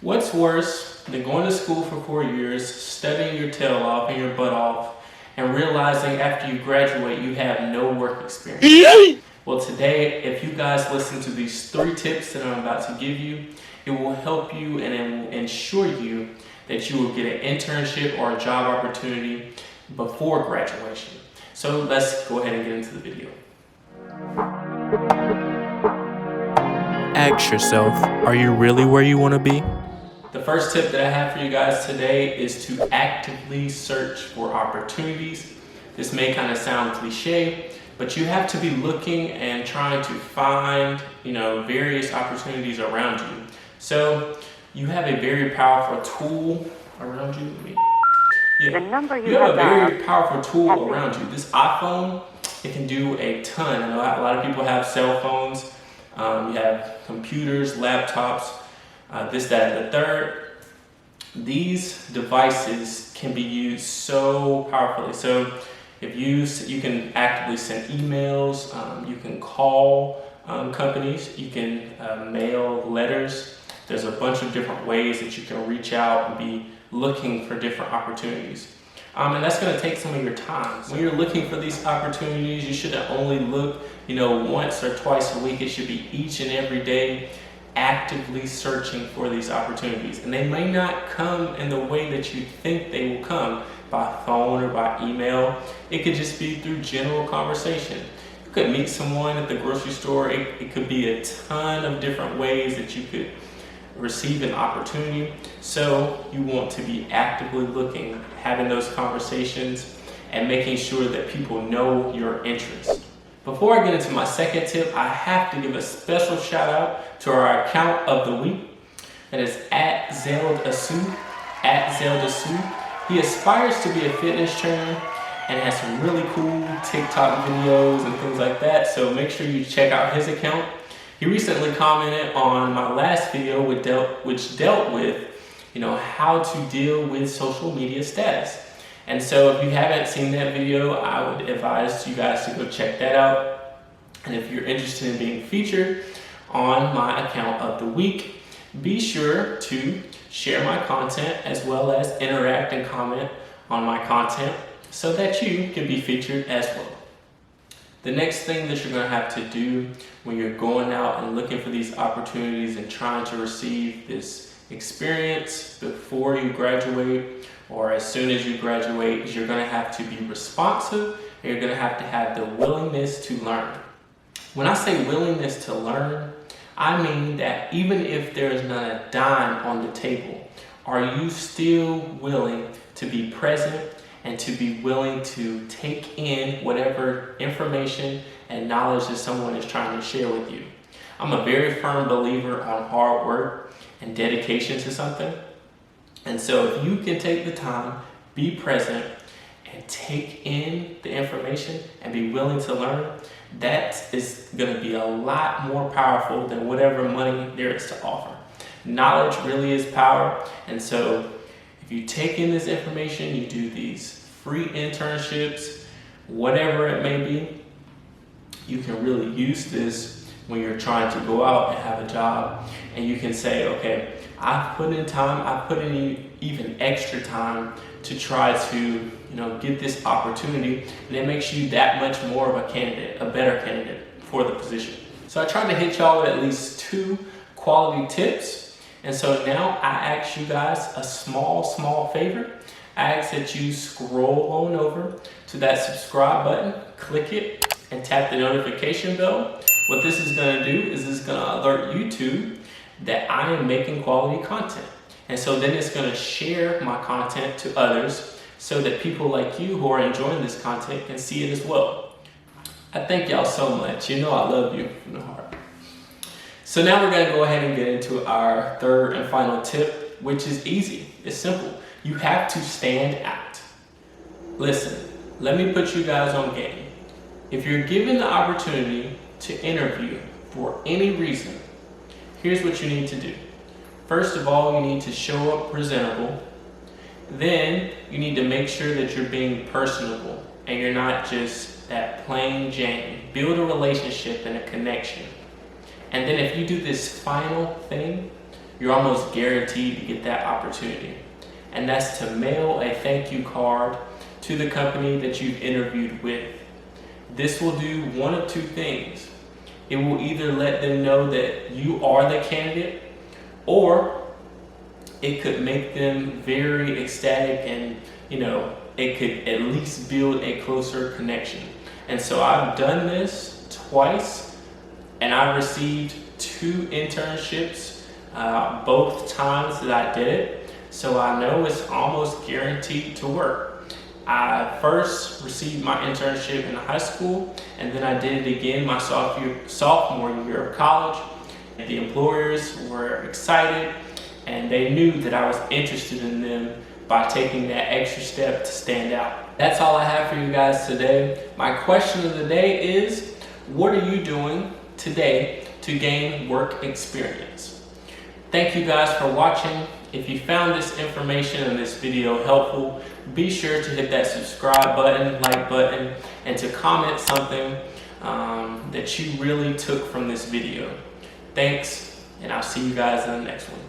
What's worse than going to school for 4 years, studying your tail off and your butt off, and realizing after you graduate you have no work experience? Well, today, if you guys listen to these 3 tips that I'm about to give you, it will help you and it will ensure you that you will get an internship or a job opportunity before graduation. So let's go ahead and get into the video. Ask yourself, are you really where you want to be? The first tip that I have for you guys today is to actively search for opportunities. This may kind of sound cliche, but you have to be looking and trying to find, various opportunities around you. So you have a very powerful tool around you. You have a very powerful tool around you. This iPhone, it can do a ton. I know a lot of people have cell phones. You have computers, laptops, this, that, and the third. These devices can be used so powerfully. So if you can actively send emails, you can call companies, you can mail letters. There's a bunch of different ways that you can reach out and be looking for different opportunities. And that's going to take some of your time. When you're looking for these opportunities, you shouldn't only look, once or twice a week. It should be each and every day, actively searching for these opportunities. And they may not come in the way that you think they will come, by phone or by email. It could just be through general conversation. You could meet someone at the grocery store. It could be a ton of different ways that you could receive an opportunity. So you want to be actively looking, having those conversations, and making sure that people know your interest. Before I get into my second tip, I have to give a special shout out to our account of the week. That is at Zeldasu. He aspires to be a fitness trainer and has some really cool TikTok videos and things like that. So make sure you check out his account. He recently commented on my last video which dealt with, how to deal with social media status. And so if you haven't seen that video, I would advise you guys to go check that out. And if you're interested in being featured on my account of the week, be sure to share my content as well as interact and comment on my content so that you can be featured as well. The next thing that you're going to have to do when you're going out and looking for these opportunities and trying to receive this experience before you graduate or as soon as you graduate is you're going to have to be responsive and you're going to have the willingness to learn. When I say willingness to learn, I mean that even if there's not a dime on the table, are you still willing to be present and to be willing to take in whatever information and knowledge that someone is trying to share with you? I'm a very firm believer on hard work and dedication to something. And so if you can take the time, be present, and take in the information and be willing to learn, that is going to be a lot more powerful than whatever money there is to offer. Knowledge really is power. And so if you take in this information, you do these free internships, whatever it may be, you can really use this when you're trying to go out and have a job. And you can say, okay, I've put in time, I've put in even extra time to try to get this opportunity, and it makes you that much more of a candidate, a better candidate for the position. So I tried to hit y'all with at least 2 quality tips. And so now I ask you guys a small favor. I ask that you scroll on over to that subscribe button, click it, and tap the notification bell. What this is going to do is it's going to alert YouTube that I am making quality content. And so then it's going to share my content to others so that people like you who are enjoying this content can see it as well. I thank y'all so much. I love you from the heart. So now we're going to go ahead and get into our third and final tip, which is easy. It's simple. You have to stand out. Listen, let me put you guys on game. If you're given the opportunity to interview for any reason, here's what you need to do. First of all, you need to show up presentable. Then you need to make sure that you're being personable and you're not just that plain Jane. Build a relationship and a connection. And then if you do this final thing, you're almost guaranteed to get that opportunity. And that's to mail a thank you card to the company that you've interviewed with. This will do one of two things. It will either let them know that you are the candidate, or it could make them very ecstatic, and it could at least build a closer connection. And so I've done this twice, and I received 2 internships both times that I did it. So I know it's almost guaranteed to work. I first received my internship in high school, and then I did it again my sophomore year of college. The employers were excited, and they knew that I was interested in them by taking that extra step to stand out. That's all I have for you guys today. My question of the day is, what are you doing today to gain work experience? Thank you guys for watching. If you found this information and this video helpful, be sure to hit that subscribe button, like button, and to comment something that you really took from this video. Thanks, and I'll see you guys in the next one.